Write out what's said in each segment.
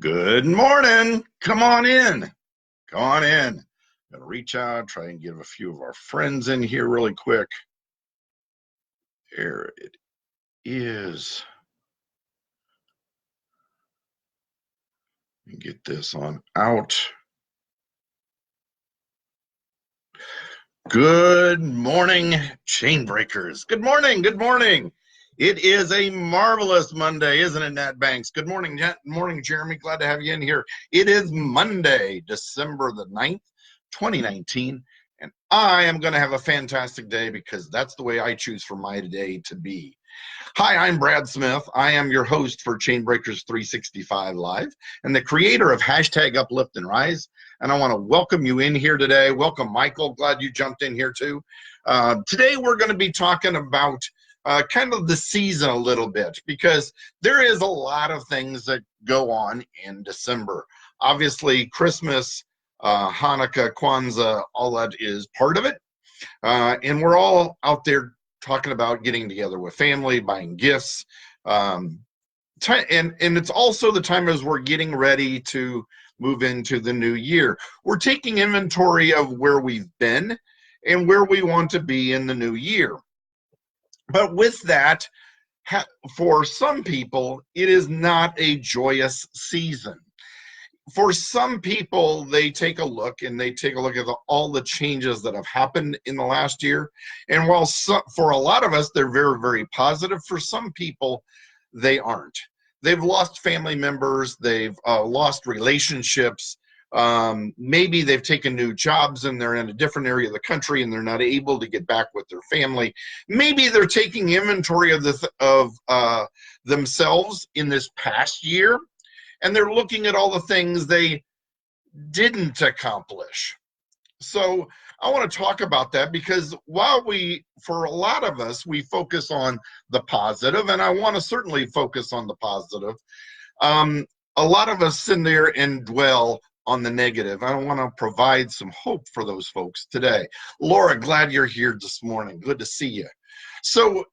Good morning. Come on in. Come on in. Gonna reach out, try and get a few of our friends in here really quick. There it is. Get this on out. Good morning, chain breakers. Good morning. Good morning. It is a marvelous Monday, isn't it, Nat Banks? Good morning, morning, Jeremy. Glad to have you in here. It is Monday, December the 9th, 2019, and I am going to have a fantastic day because that's the way I choose for my day to be. Hi, I'm Brad Smith. I am your host for Chainbreakers 365 Live and the creator of hashtag Uplift and Rise. And I want to welcome you in here today. Welcome, Michael. Glad you jumped in here too. Today we're going to be talking about kind of the season a little bit because there is a lot of things that go on in December. Obviously, Christmas, Hanukkah, Kwanzaa, all that is part of it. And we're all out there talking about getting together with family, buying gifts. And it's also the time as we're getting ready to move into the new year. We're taking inventory of where we've been and where we want to be in the new year. But with that, for some people, it is not a joyous season. For some people, they take a look at all the changes that have happened in the last year. And while for a lot of us, they're very, very positive, for some people, they aren't. They've lost family members. They've lost relationships. Maybe they've taken new jobs and they're in a different area of the country and they're not able to get back with their family. Maybe they're taking inventory of themselves in this past year, and they're looking at all the things they didn't accomplish. So I want to talk about that because while for a lot of us, we focus on the positive, and I want to certainly focus on the positive, a lot of us sit there and dwell on the negative. I want to provide some hope for those folks today. Laura, glad you're here this morning. Good to see you. So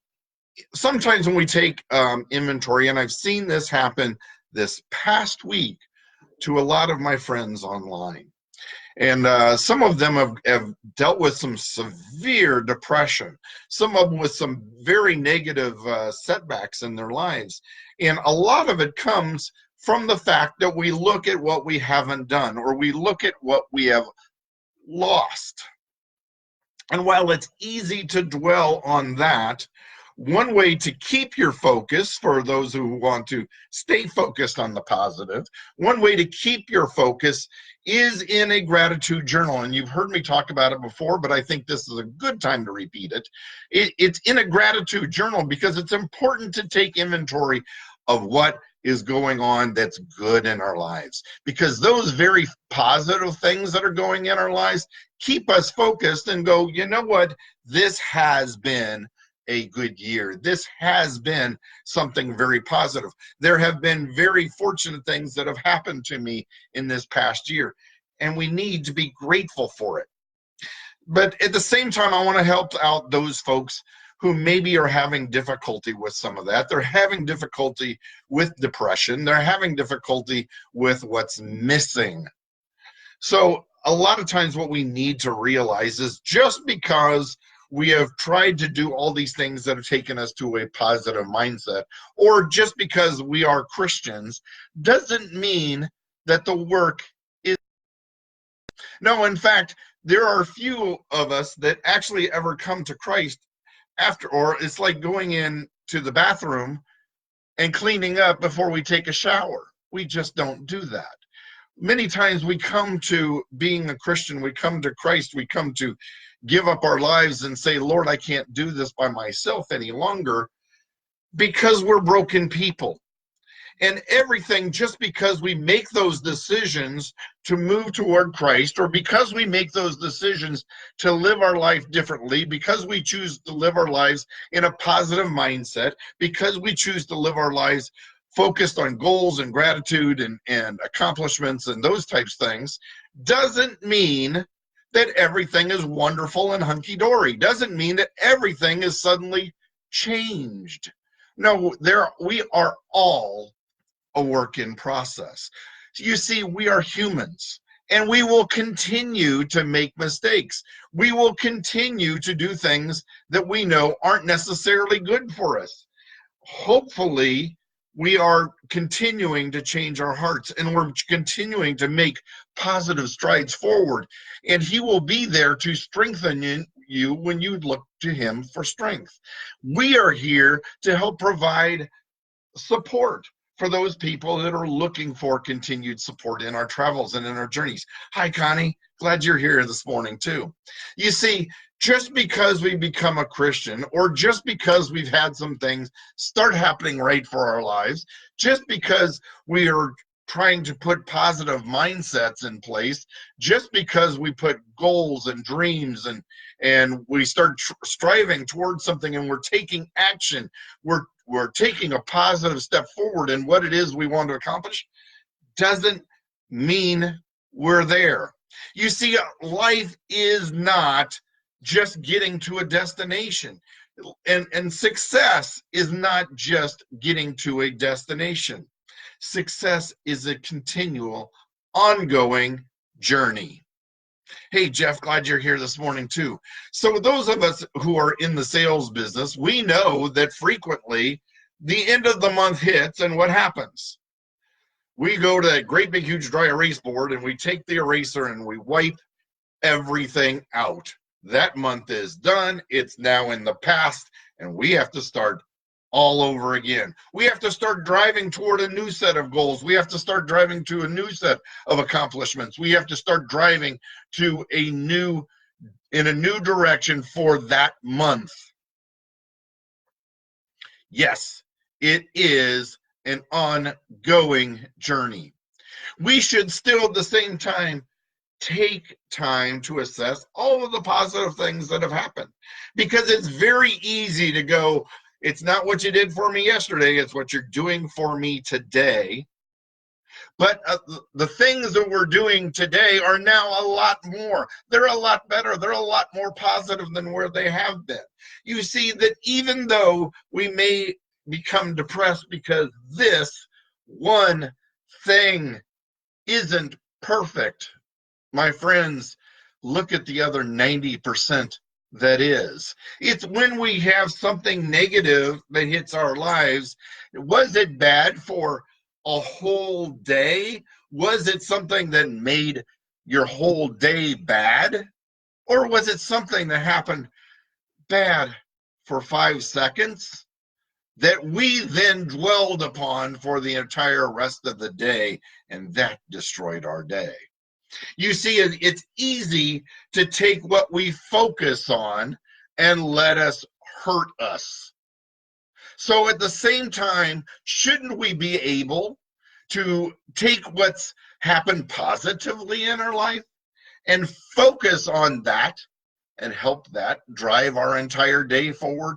sometimes when we take inventory, and I've seen this happen this past week to a lot of my friends online. And some of them have dealt with some severe depression, some of them with some very negative setbacks in their lives. And a lot of it comes from the fact that we look at what we haven't done, or we look at what we have lost. And while it's easy to dwell on that, one way to keep your focus, for those who want to stay focused on the positive, one way to keep your focus is in a gratitude journal. And you've heard me talk about it before, but I think this is a good time to repeat it. It's in a gratitude journal because it's important to take inventory of what is going on that's good in our lives. Because those very positive things that are going in our lives keep us focused and go, you know what, this has been a good year. This has been something very positive. There have been very fortunate things that have happened to me in this past year, and we need to be grateful for it. But at the same time, I want to help out those folks who maybe are having difficulty with some of that. They're having difficulty with depression. They're having difficulty with what's missing. So a lot of times what we need to realize is just because we have tried to do all these things that have taken us to a positive mindset, or just because we are Christians, doesn't mean that the work is. No, in fact, there are few of us that actually ever come to Christ after, or it's like going in to the bathroom and cleaning up before we take a shower. We just don't do that. Many times we come to being a Christian, we come to Christ, we come to give up our lives and say, Lord, I can't do this by myself any longer, because we're broken people. And everything, just because we make those decisions to move toward Christ, or because we make those decisions to live our life differently, because we choose to live our lives in a positive mindset, because we choose to live our lives focused on goals and gratitude and accomplishments and those types of things, doesn't mean that everything is wonderful and hunky-dory. Doesn't mean that everything is suddenly changed. No, we are all a work in process. You see, we are humans, and we will continue to make mistakes. We will continue to do things that we know aren't necessarily good for us. Hopefully, we are continuing to change our hearts, and we're continuing to make positive strides forward. And He will be there to strengthen you when you look to Him for strength. We are here to help provide support for those people that are looking for continued support in our travels and in our journeys. Hi, Connie. Glad you're here this morning, too. You see, just because we become a Christian, or just because we've had some things start happening right for our lives, just because we are trying to put positive mindsets in place, just because we put goals and dreams and we start striving towards something and we're taking action, we're taking a positive step forward in what it is we want to accomplish, doesn't mean we're there. You see, life is not just getting to a destination. And success is not just getting to a destination. Success is a continual, ongoing journey. Hey, Jeff, glad you're here this morning, too. So those of us who are in the sales business, we know that frequently the end of the month hits, and what happens? We go to that great big huge dry erase board and we take the eraser and we wipe everything out. That month is done. It's now in the past, and we have to start all over again. We have to start driving toward a new set of goals. We have to start driving to a new set of accomplishments. We have to start driving to in a new direction for that month. Yes, it is an ongoing journey. We should still at the same time take time to assess all of the positive things that have happened, because it's very easy to go, it's not what you did for me yesterday, it's what you're doing for me today. But the things that we're doing today are now a lot more. They're a lot better. They're a lot more positive than where they have been. You see that even though we may become depressed because this one thing isn't perfect, my friends, look at the other 90% that is. It's when we have something negative that hits our lives. Was it bad for a whole day? Was it something that made your whole day bad? Or was it something that happened bad for 5 seconds that we then dwelled upon for the entire rest of the day, and that destroyed our day? You see, it's easy to take what we focus on and let us hurt us. So at the same time, shouldn't we be able to take what's happened positively in our life and focus on that and help that drive our entire day forward?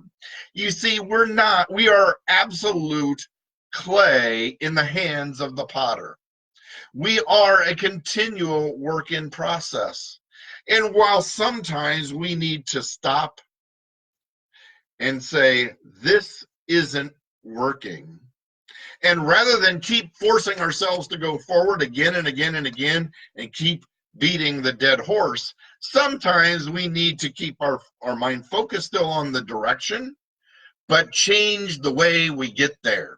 You see, we are absolute clay in the hands of the potter. We are a continual work in process. And while sometimes we need to stop and say, this isn't working, and rather than keep forcing ourselves to go forward again and again and again and keep beating the dead horse, sometimes we need to keep our mind focused still on the direction, but change the way we get there.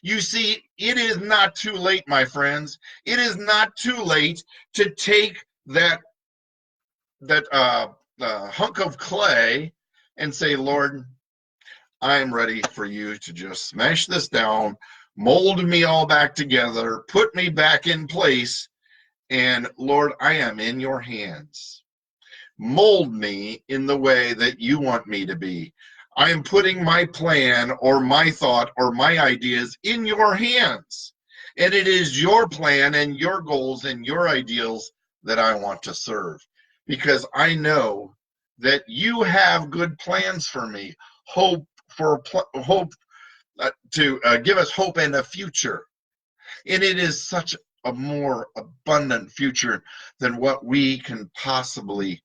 You see, it is not too late, my friends. It is not too late to take that hunk of clay and say, Lord, I'm ready for you to just smash this down, mold me all back together, put me back in place, and Lord, I am in your hands. Mold me in the way that you want me to be. I am putting my plan or my thought or my ideas in your hands. And it is your plan and your goals and your ideals that I want to serve. Because I know that you have good plans for me. To give us hope and a future. And it is such a more abundant future than what we can possibly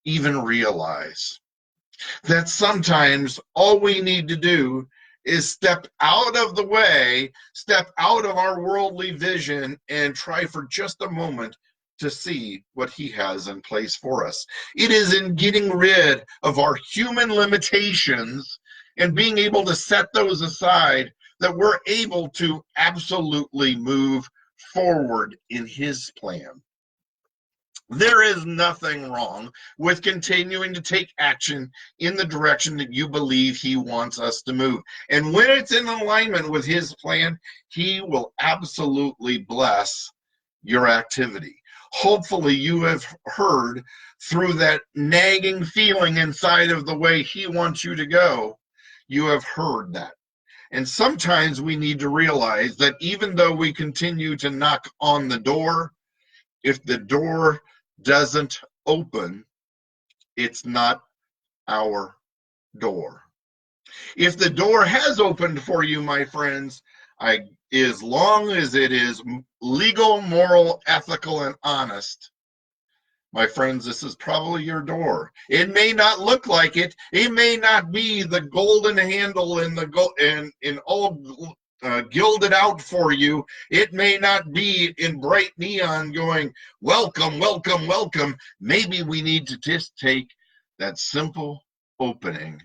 even realize. That sometimes all we need to do is step out of the way, step out of our worldly vision, and try for just a moment to see what he has in place for us. It is in getting rid of our human limitations and being able to set those aside that we're able to absolutely move forward in his plan. There is nothing wrong with continuing to take action in the direction that you believe he wants us to move. And when it's in alignment with his plan, he will absolutely bless your activity. Hopefully you have heard through that nagging feeling inside of the way he wants you to go, you have heard that. And sometimes we need to realize that even though we continue to knock on the door, if the door doesn't open, it's not our door. If the door has opened for you, my friends, as long as it is legal, moral, ethical, and honest, my friends, this is probably your door. It may not look like it. It may not be the golden handle and the gold and all gilded out for you. It may not be in bright neon going, welcome, welcome, welcome. Maybe we need to just take that simple opening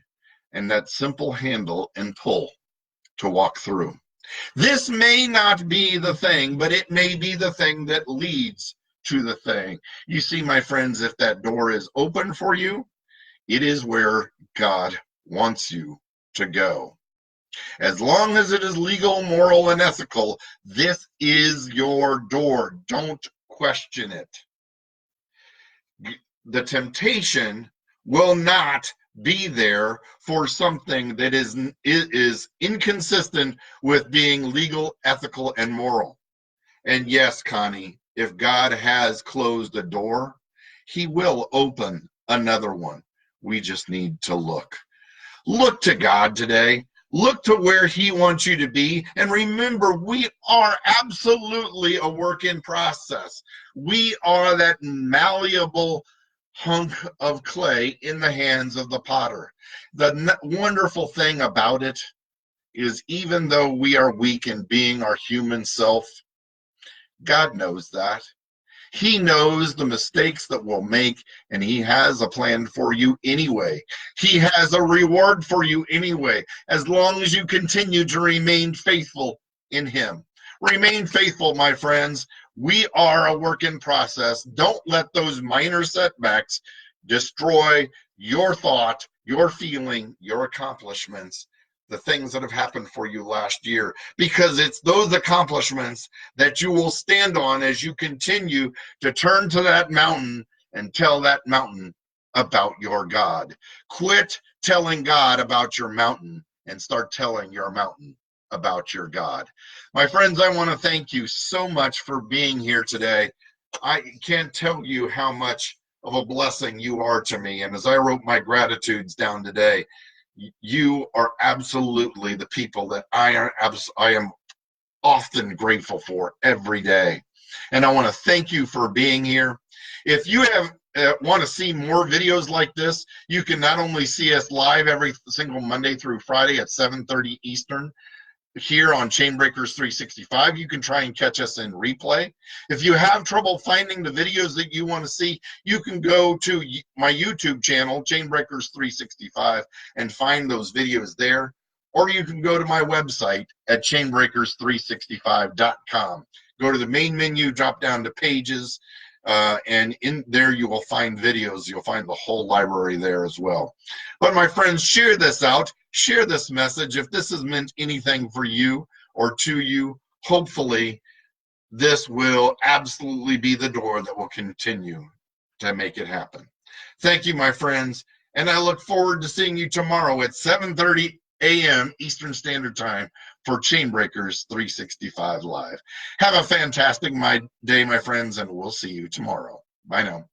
and that simple handle and pull to walk through. This may not be the thing, but it may be the thing that leads to the thing. You see, my friends, if that door is open for you, it is where God wants you to go. As long as it is legal, moral, and ethical, this is your door. Don't question it. The temptation will not be there for something that is inconsistent with being legal, ethical, and moral. And yes, Connie, if God has closed a door, he will open another one. We just need to look. Look to God today. Look to where he wants you to be. And remember, we are absolutely a work in process. We are that malleable hunk of clay in the hands of the potter. The wonderful thing about it is, even though we are weak in being our human self, God knows that. He knows the mistakes that we'll make, and he has a plan for you anyway. He has a reward for you anyway, as long as you continue to remain faithful in him. Remain faithful, my friends. We are a work in process. Don't let those minor setbacks destroy your thought, your feeling, your accomplishments, the things that have happened for you last year, because it's those accomplishments that you will stand on as you continue to turn to that mountain and tell that mountain about your God. Quit telling God about your mountain and start telling your mountain about your God. My friends, I want to thank you so much for being here today. I can't tell you how much of a blessing you are to me. And as I wrote my gratitudes down today, you are absolutely the people that I am often grateful for every day. And I want to thank you for being here. If you want to see more videos like this, you can not only see us live every single Monday through Friday at 7:30 Eastern here on Chainbreakers 365. You can try and catch us in replay. If you have trouble finding the videos that you want to see, you can go to my YouTube channel, Chainbreakers 365, and find those videos there. Or you can go to my website at chainbreakers365.com. Go to the main menu, drop down to pages, and in there you will find videos. You'll find the whole library there as well. But my friends, share this out. Share this message. If this has meant anything for you or to you, hopefully this will absolutely be the door that will continue to make it happen. Thank you, my friends, and I look forward to seeing you tomorrow at 7:30 a.m. Eastern Standard Time for Chainbreakers 365 Live. Have a fantastic day, my friends, and we'll see you tomorrow. Bye now.